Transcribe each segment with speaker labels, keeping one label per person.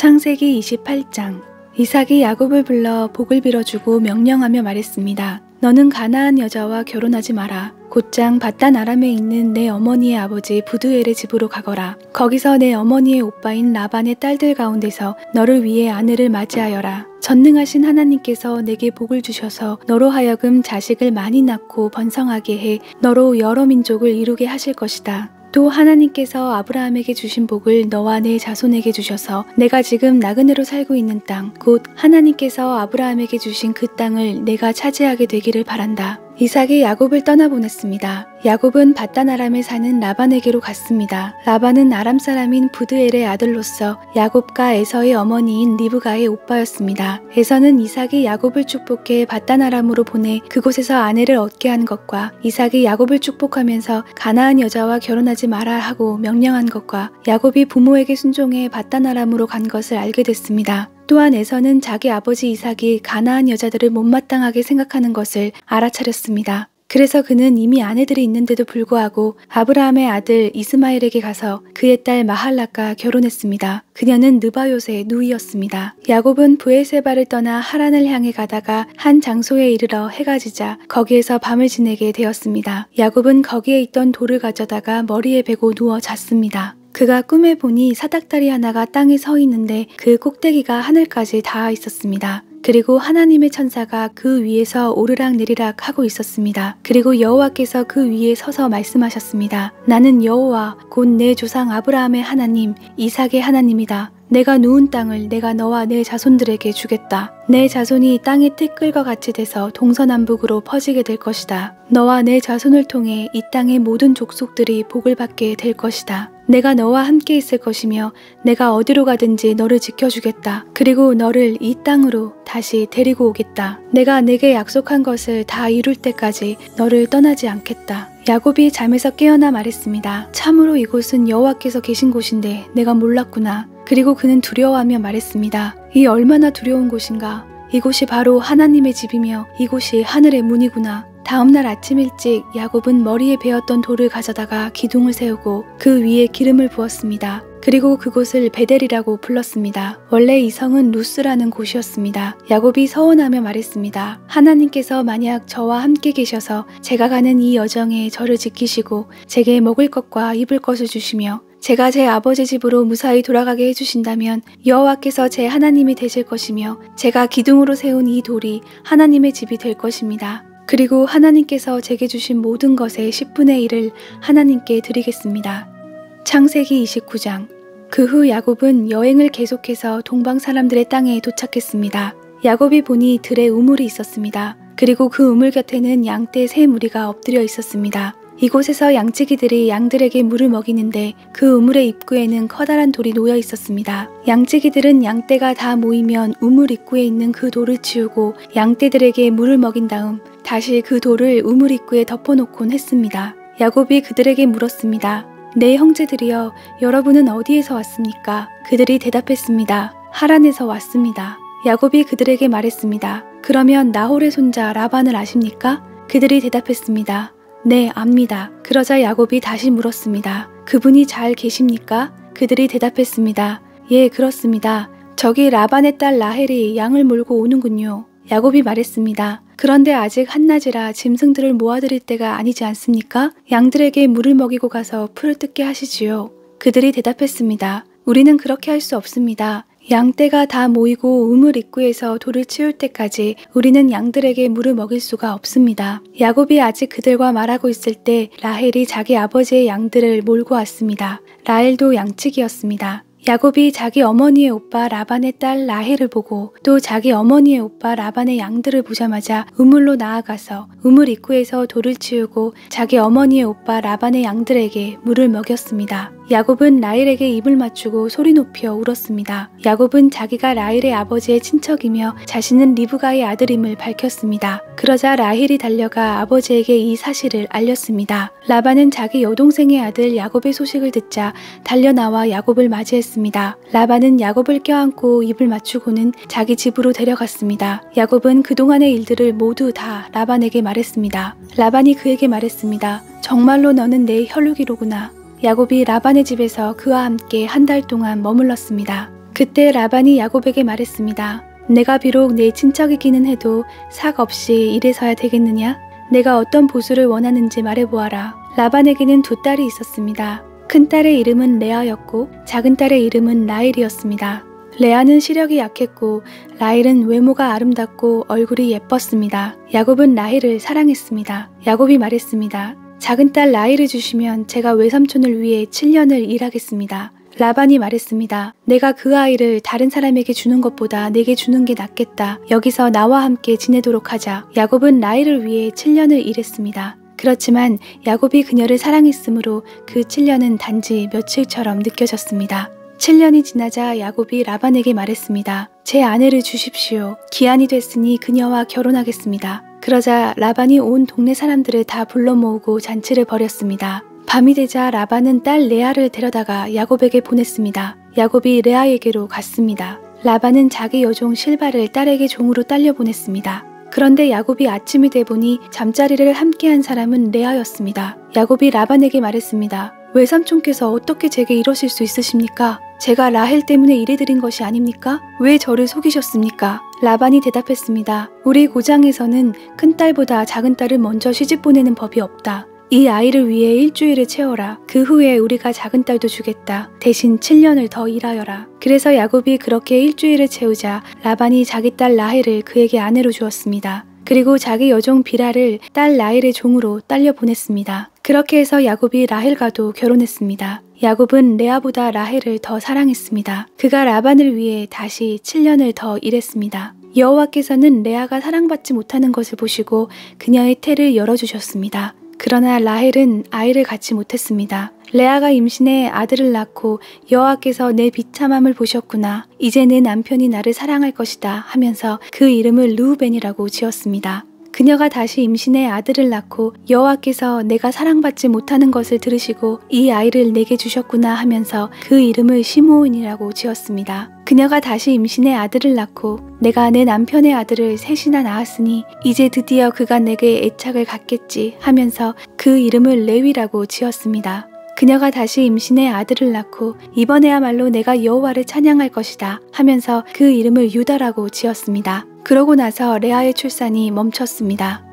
Speaker 1: 창세기 28장. 이삭이 야곱을 불러 복을 빌어주고 명령하며 말했습니다. 너는 가나안 여자와 결혼하지 마라. 곧장 밧단 아람에 있는 내 어머니의 아버지 부두엘의 집으로 가거라. 거기서 내 어머니의 오빠인 라반의 딸들 가운데서 너를 위해 아내를 맞이하여라. 전능하신 하나님께서 내게 복을 주셔서 너로 하여금 자식을 많이 낳고 번성하게 해 너로 여러 민족을 이루게 하실 것이다. 또 하나님께서 아브라함에게 주신 복을 너와 내 자손에게 주셔서 내가 지금 나그네로 살고 있는 땅, 곧 하나님께서 아브라함에게 주신 그 땅을 내가 차지하게 되기를 바란다. 이삭이 야곱을 떠나보냈습니다. 야곱은 밧단 아람에 사는 라반에게로 갔습니다. 라반은 아람 사람인 부드엘의 아들로서 야곱과 에서의 어머니인 리브가의 오빠였습니다. 에서는 이삭이 야곱을 축복해 밧단 아람으로 보내 그곳에서 아내를 얻게 한 것과 이삭이 야곱을 축복하면서 가나안 여자와 결혼하지 마라 하고 명령한 것과 야곱이 부모에게 순종해 밧단 아람으로 간 것을 알게 됐습니다. 또한 에서는 자기 아버지 이삭이 가나안 여자들을 못마땅하게 생각하는 것을 알아차렸습니다. 그래서 그는 이미 아내들이 있는데도 불구하고 아브라함의 아들 이스마엘에게 가서 그의 딸 마할락과 결혼했습니다. 그녀는 느바요스의 누이였습니다. 야곱은 브엘세바를 떠나 하란을 향해 가다가 한 장소에 이르러 해가 지자 거기에서 밤을 지내게 되었습니다. 야곱은 거기에 있던 돌을 가져다가 머리에 베고 누워 잤습니다. 그가 꿈에 보니 사닥다리 하나가 땅에 서 있는데 그 꼭대기가 하늘까지 닿아 있었습니다. 그리고 하나님의 천사가 그 위에서 오르락 내리락 하고 있었습니다. 그리고 여호와께서 그 위에 서서 말씀하셨습니다. 나는 여호와 곧 내 조상 아브라함의 하나님, 이삭의 하나님이다. 내가 누운 땅을 내가 너와 내 자손들에게 주겠다. 내 자손이 땅의 티끌과 같이 돼서 동서남북으로 퍼지게 될 것이다. 너와 내 자손을 통해 이 땅의 모든 족속들이 복을 받게 될 것이다. 내가 너와 함께 있을 것이며 내가 어디로 가든지 너를 지켜주겠다. 그리고 너를 이 땅으로 다시 데리고 오겠다. 내가 내게 약속한 것을 다 이룰 때까지 너를 떠나지 않겠다. 야곱이 잠에서 깨어나 말했습니다. 참으로 이곳은 여호와께서 계신 곳인데 내가 몰랐구나. 그리고 그는 두려워하며 말했습니다. 이 얼마나 두려운 곳인가. 이곳이 바로 하나님의 집이며 이곳이 하늘의 문이구나. 다음날 아침 일찍 야곱은 머리에 베었던 돌을 가져다가 기둥을 세우고 그 위에 기름을 부었습니다. 그리고 그곳을 베델이라고 불렀습니다. 원래 이 성은 루스라는 곳이었습니다. 야곱이 서원하며 말했습니다. 하나님께서 만약 저와 함께 계셔서 제가 가는 이 여정에 저를 지키시고 제게 먹을 것과 입을 것을 주시며 제가 제 아버지 집으로 무사히 돌아가게 해주신다면 여호와께서 제 하나님이 되실 것이며 제가 기둥으로 세운 이 돌이 하나님의 집이 될 것입니다. 그리고 하나님께서 제게 주신 모든 것의 10분의 1을 하나님께 드리겠습니다. 창세기 29장. 그 후 야곱은 여행을 계속해서 동방 사람들의 땅에 도착했습니다. 야곱이 보니 들에 우물이 있었습니다. 그리고 그 우물 곁에는 양떼 세 무리가 엎드려 있었습니다. 이곳에서 양치기들이 양들에게 물을 먹이는데 그 우물의 입구에는 커다란 돌이 놓여 있었습니다. 양치기들은 양떼가 다 모이면 우물 입구에 있는 그 돌을 치우고 양떼들에게 물을 먹인 다음 다시 그 돌을 우물 입구에 덮어놓곤 했습니다. 야곱이 그들에게 물었습니다. 내 형제들이여, 여러분은 어디에서 왔습니까? 그들이 대답했습니다. 하란에서 왔습니다. 야곱이 그들에게 말했습니다. 그러면 나홀의 손자 라반을 아십니까? 그들이 대답했습니다. 네, 압니다. 그러자 야곱이 다시 물었습니다. 그분이 잘 계십니까? 그들이 대답했습니다. 예, 그렇습니다. 저기 라반의 딸 라헬이 양을 몰고 오는군요. 야곱이 말했습니다. 그런데 아직 한낮이라 짐승들을 모아드릴 때가 아니지 않습니까? 양들에게 물을 먹이고 가서 풀을 뜯게 하시지요. 그들이 대답했습니다. 우리는 그렇게 할 수 없습니다. 양떼가 다 모이고 우물 입구에서 돌을 치울 때까지 우리는 양들에게 물을 먹일 수가 없습니다. 야곱이 아직 그들과 말하고 있을 때 라헬이 자기 아버지의 양들을 몰고 왔습니다. 라헬도 양치기였습니다. 야곱이 자기 어머니의 오빠 라반의 딸 라헬을 보고 또 자기 어머니의 오빠 라반의 양들을 보자마자 우물로 나아가서 우물 입구에서 돌을 치우고 자기 어머니의 오빠 라반의 양들에게 물을 먹였습니다. 야곱은 라헬에게 입을 맞추고 소리 높여 울었습니다. 야곱은 자기가 라헬의 아버지의 친척이며 자신은 리브가의 아들임을 밝혔습니다. 그러자 라헬이 달려가 아버지에게 이 사실을 알렸습니다. 라반은 자기 여동생의 아들 야곱의 소식을 듣자 달려나와 야곱을 맞이했습니다. 라반은 야곱을 껴안고 입을 맞추고는 자기 집으로 데려갔습니다. 야곱은 그동안의 일들을 모두 다 라반에게 말했습니다. 라반이 그에게 말했습니다. 정말로 너는 내 혈육이로구나. 야곱이 라반의 집에서 그와 함께 한 달 동안 머물렀습니다. 그때 라반이 야곱에게 말했습니다. 내가 비록 내 친척이기는 해도 삭 없이 이래서야 되겠느냐? 내가 어떤 보수를 원하는지 말해보아라. 라반에게는 두 딸이 있었습니다. 큰 딸의 이름은 레아였고 작은 딸의 이름은 라헬이었습니다. 레아는 시력이 약했고 라헬은 외모가 아름답고 얼굴이 예뻤습니다. 야곱은 라헬을 사랑했습니다. 야곱이 말했습니다. 작은 딸 라헬을 주시면 제가 외삼촌을 위해 7년을 일하겠습니다. 라반이 말했습니다. 내가 그 아이를 다른 사람에게 주는 것보다 내게 주는 게 낫겠다. 여기서 나와 함께 지내도록 하자. 야곱은 라헬을 위해 7년을 일했습니다. 그렇지만 야곱이 그녀를 사랑했으므로 그 7년은 단지 며칠처럼 느껴졌습니다. 7년이 지나자 야곱이 라반에게 말했습니다. 제 아내를 주십시오. 기한이 됐으니 그녀와 결혼하겠습니다. 그러자 라반이 온 동네 사람들을 다 불러 모으고 잔치를 벌였습니다. 밤이 되자 라반은 딸 레아를 데려다가 야곱에게 보냈습니다. 야곱이 레아에게로 갔습니다. 라반은 자기 여종 실바를 딸에게 종으로 딸려 보냈습니다. 그런데 야곱이 아침이 돼 보니 잠자리를 함께한 사람은 레아였습니다. 야곱이 라반에게 말했습니다. 외삼촌께서 어떻게 제게 이러실 수 있으십니까? 제가 라헬 때문에 이래드린 것이 아닙니까? 왜 저를 속이셨습니까? 라반이 대답했습니다. 우리 고장에서는 큰딸보다 작은딸을 먼저 시집 보내는 법이 없다. 이 아이를 위해 일주일을 채워라. 그 후에 우리가 작은딸도 주겠다. 대신 7년을 더 일하여라. 그래서 야곱이 그렇게 일주일을 채우자 라반이 자기 딸 라헬을 그에게 아내로 주었습니다. 그리고 자기 여종 비라를 딸 라헬의 종으로 딸려 보냈습니다. 그렇게 해서 야곱이 라헬과도 결혼했습니다. 야곱은 레아보다 라헬을 더 사랑했습니다. 그가 라반을 위해 다시 7년을 더 일했습니다. 여호와께서는 레아가 사랑받지 못하는 것을 보시고 그녀의 태를 열어주셨습니다. 그러나 라헬은 아이를 갖지 못했습니다. 레아가 임신해 아들을 낳고 여호와께서 내 비참함을 보셨구나. 이제 내 남편이 나를 사랑할 것이다 하면서 그 이름을 르우벤이라고 지었습니다. 그녀가 다시 임신해 아들을 낳고 여호와께서 내가 사랑받지 못하는 것을 들으시고 이 아이를 내게 주셨구나 하면서 그 이름을 시므온이라고 지었습니다. 그녀가 다시 임신해 아들을 낳고 내가 내 남편의 아들을 셋이나 낳았으니 이제 드디어 그가 내게 애착을 갖겠지 하면서 그 이름을 레위라고 지었습니다. 그녀가 다시 임신해 아들을 낳고 이번에야말로 내가 여호와를 찬양할 것이다 하면서 그 이름을 유다라고 지었습니다. 그러고 나서 레아의 출산이 멈췄습니다.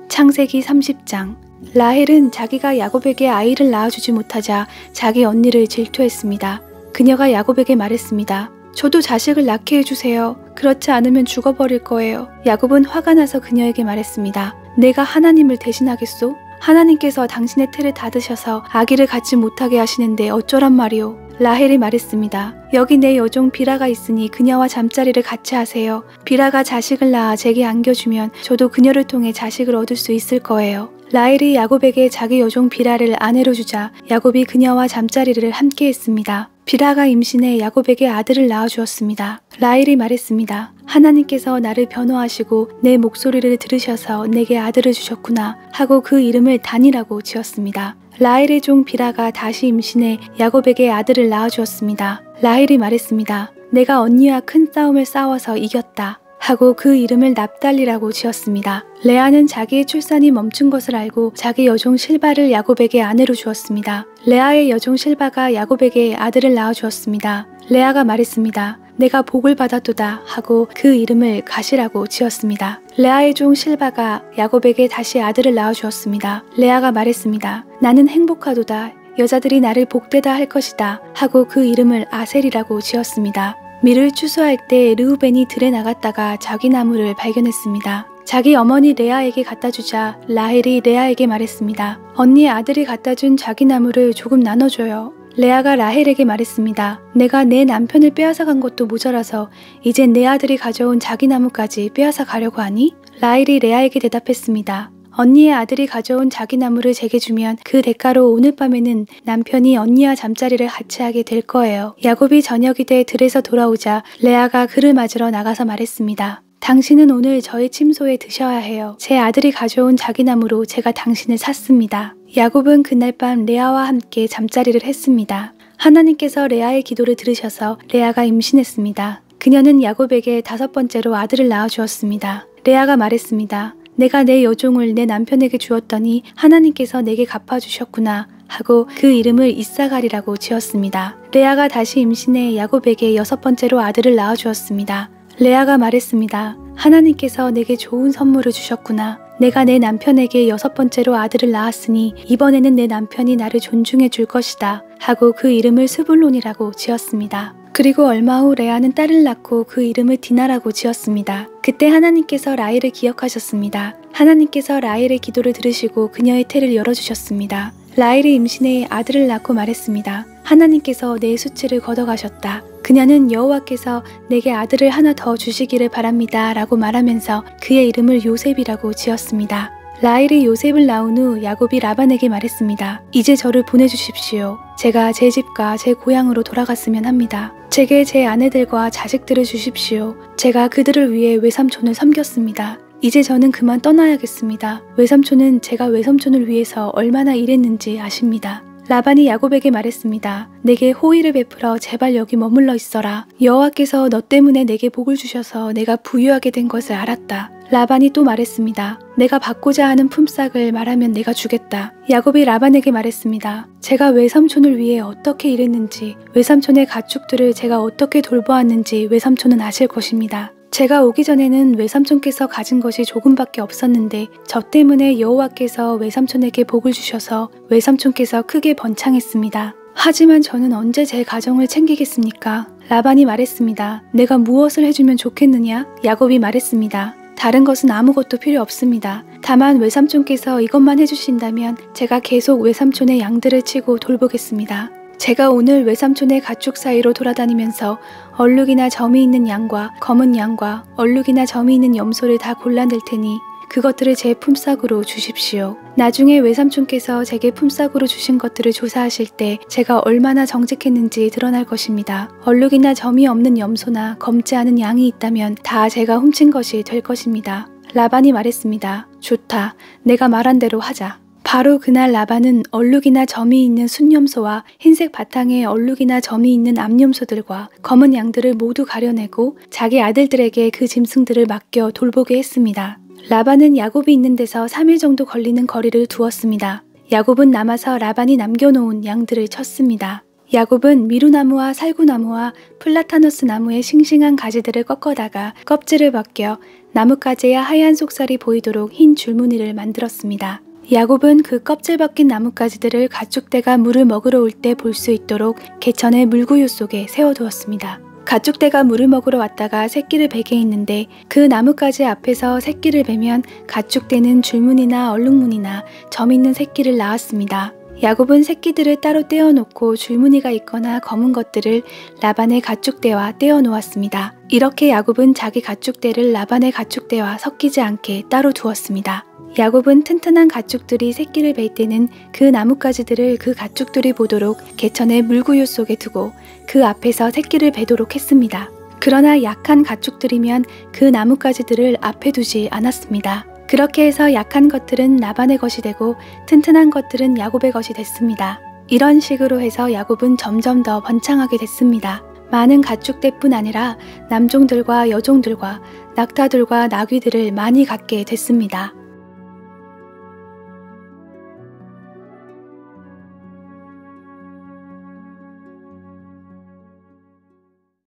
Speaker 1: 창세기 30장. 라헬은 자기가 야곱에게 아이를 낳아주지 못하자 자기 언니를 질투했습니다. 그녀가 야곱에게 말했습니다. 저도 자식을 낳게 해주세요. 그렇지 않으면 죽어버릴 거예요. 야곱은 화가 나서 그녀에게 말했습니다. 내가 하나님을 대신하겠소? 하나님께서 당신의 태를 닫으셔서 아기를 갖지 못하게 하시는데 어쩌란 말이오. 라헬이 말했습니다. 여기 내 여종 비라가 있으니 그녀와 잠자리를 같이 하세요. 비라가 자식을 낳아 제게 안겨주면 저도 그녀를 통해 자식을 얻을 수 있을 거예요. 라헬이 야곱에게 자기 여종 비라를 아내로 주자 야곱이 그녀와 잠자리를 함께 했습니다. 비라가 임신해 야곱에게 아들을 낳아주었습니다. 라헬이 말했습니다. 하나님께서 나를 변호하시고 내 목소리를 들으셔서 내게 아들을 주셨구나 하고 그 이름을 단이라고 지었습니다. 라헬의 종 비라가 다시 임신해 야곱에게 아들을 낳아주었습니다. 라헬이 말했습니다. 내가 언니와 큰 싸움을 싸워서 이겼다 하고 그 이름을 납달리라고 지었습니다. 레아는 자기의 출산이 멈춘 것을 알고 자기 여종 실바를 야곱에게 아내로 주었습니다. 레아의 여종 실바가 야곱에게 아들을 낳아주었습니다. 레아가 말했습니다. 내가 복을 받았도다 하고 그 이름을 가시라고 지었습니다. 레아의 종 실바가 야곱에게 다시 아들을 낳아주었습니다. 레아가 말했습니다. 나는 행복하도다. 여자들이 나를 복되다 할 것이다 하고 그 이름을 아셀이라고 지었습니다. 밀을 추수할 때 르우벤이 들에 나갔다가 자기 나무를 발견했습니다. 자기 어머니 레아에게 갖다 주자 라헬이 레아에게 말했습니다. 언니의 아들이 갖다 준 자기 나무를 조금 나눠줘요. 레아가 라헬에게 말했습니다. 내가 내 남편을 빼앗아 간 것도 모자라서 이제 내 아들이 가져온 자기 나무까지 빼앗아 가려고 하니? 라헬이 레아에게 대답했습니다. 언니의 아들이 가져온 자기 나무를 제게 주면 그 대가로 오늘 밤에는 남편이 언니와 잠자리를 같이 하게 될 거예요. 야곱이 저녁이 돼 들에서 돌아오자 레아가 그를 맞으러 나가서 말했습니다. 당신은 오늘 저의 침소에 드셔야 해요. 제 아들이 가져온 자기 나무로 제가 당신을 샀습니다. 야곱은 그날 밤 레아와 함께 잠자리를 했습니다. 하나님께서 레아의 기도를 들으셔서 레아가 임신했습니다. 그녀는 야곱에게 5번째로 아들을 낳아주었습니다. 레아가 말했습니다. 내가 내 여종을 내 남편에게 주었더니 하나님께서 내게 갚아주셨구나 하고 그 이름을 이사갈이라고 지었습니다. 레아가 다시 임신해 야곱에게 6번째로 아들을 낳아주었습니다. 레아가 말했습니다. 하나님께서 내게 좋은 선물을 주셨구나. 내가 내 남편에게 6번째로 아들을 낳았으니 이번에는 내 남편이 나를 존중해 줄 것이다 하고 그 이름을 스불론이라고 지었습니다. 그리고 얼마 후 레아는 딸을 낳고 그 이름을 디나라고 지었습니다. 그때 하나님께서 라헬을 기억하셨습니다. 하나님께서 라헬의 기도를 들으시고 그녀의 태를 열어주셨습니다. 라헬이 임신해 아들을 낳고 말했습니다. 하나님께서 내 수치를 걷어가셨다. 그녀는 여호와께서 내게 아들을 하나 더 주시기를 바랍니다 라고 말하면서 그의 이름을 요셉이라고 지었습니다. 라헬이 요셉을 낳은 후 야곱이 라반에게 말했습니다. 이제 저를 보내주십시오. 제가 제 집과 제 고향으로 돌아갔으면 합니다. 제게 제 아내들과 자식들을 주십시오. 제가 그들을 위해 외삼촌을 섬겼습니다. 이제 저는 그만 떠나야겠습니다. 외삼촌은 제가 외삼촌을 위해서 얼마나 일했는지 아십니다. 라반이 야곱에게 말했습니다. 내게 호의를 베풀어 제발 여기 머물러 있어라. 여호와께서 너 때문에 내게 복을 주셔서 내가 부유하게 된 것을 알았다. 라반이 또 말했습니다. 내가 받고자 하는 품삯을 말하면 내가 주겠다. 야곱이 라반에게 말했습니다. 제가 외삼촌을 위해 어떻게 일했는지, 외삼촌의 가축들을 제가 어떻게 돌보았는지 외삼촌은 아실 것입니다. 제가 오기 전에는 외삼촌께서 가진 것이 조금밖에 없었는데 저 때문에 여호와께서 외삼촌에게 복을 주셔서 외삼촌께서 크게 번창했습니다. 하지만 저는 언제 제 가정을 챙기겠습니까? 라반이 말했습니다. 내가 무엇을 해주면 좋겠느냐? 야곱이 말했습니다. 다른 것은 아무것도 필요 없습니다. 다만 외삼촌께서 이것만 해주신다면 제가 계속 외삼촌의 양들을 치고 돌보겠습니다. 제가 오늘 외삼촌의 가축 사이로 돌아다니면서 얼룩이나 점이 있는 양과 검은 양과 얼룩이나 점이 있는 염소를 다 골라낼 테니 그것들을 제 품삯으로 주십시오. 나중에 외삼촌께서 제게 품삯으로 주신 것들을 조사하실 때 제가 얼마나 정직했는지 드러날 것입니다. 얼룩이나 점이 없는 염소나 검지 않은 양이 있다면 다 제가 훔친 것이 될 것입니다. 라반이 말했습니다. 좋다. 내가 말한 대로 하자. 바로 그날 라반은 얼룩이나 점이 있는 순염소와 흰색 바탕에 얼룩이나 점이 있는 암염소들과 검은 양들을 모두 가려내고 자기 아들들에게 그 짐승들을 맡겨 돌보게 했습니다. 라반은 야곱이 있는 데서 3일 정도 걸리는 거리를 두었습니다. 야곱은 남아서 라반이 남겨놓은 양들을 쳤습니다. 야곱은 미루나무와 살구나무와 플라타너스 나무의 싱싱한 가지들을 꺾어다가 껍질을 벗겨 나뭇가지의 하얀 속살이 보이도록 흰 줄무늬를 만들었습니다. 야곱은 그 껍질 벗긴 나뭇가지들을 가축대가 물을 먹으러 올 때 볼 수 있도록 개천의 물구유 속에 세워두었습니다. 가축대가 물을 먹으러 왔다가 새끼를 베게 했는데 그 나뭇가지 앞에서 새끼를 베면 가축대는 줄무늬나 얼룩무늬나 점 있는 새끼를 낳았습니다. 야곱은 새끼들을 따로 떼어놓고 줄무늬가 있거나 검은 것들을 라반의 가축대와 떼어 놓았습니다. 이렇게 야곱은 자기 가축대를 라반의 가축대와 섞이지 않게 따로 두었습니다. 야곱은 튼튼한 가축들이 새끼를 뵐 때는 그 나뭇가지들을 그 가축들이 보도록 개천의 물구유 속에 두고 그 앞에서 새끼를 베도록 했습니다. 그러나 약한 가축들이면 그 나뭇가지들을 앞에 두지 않았습니다. 그렇게 해서 약한 것들은 라반의 것이 되고 튼튼한 것들은 야곱의 것이 됐습니다. 이런 식으로 해서 야곱은 점점 더 번창하게 됐습니다. 많은 가축대뿐 아니라 남종들과 여종들과 낙타들과 나귀들을 많이 갖게 됐습니다.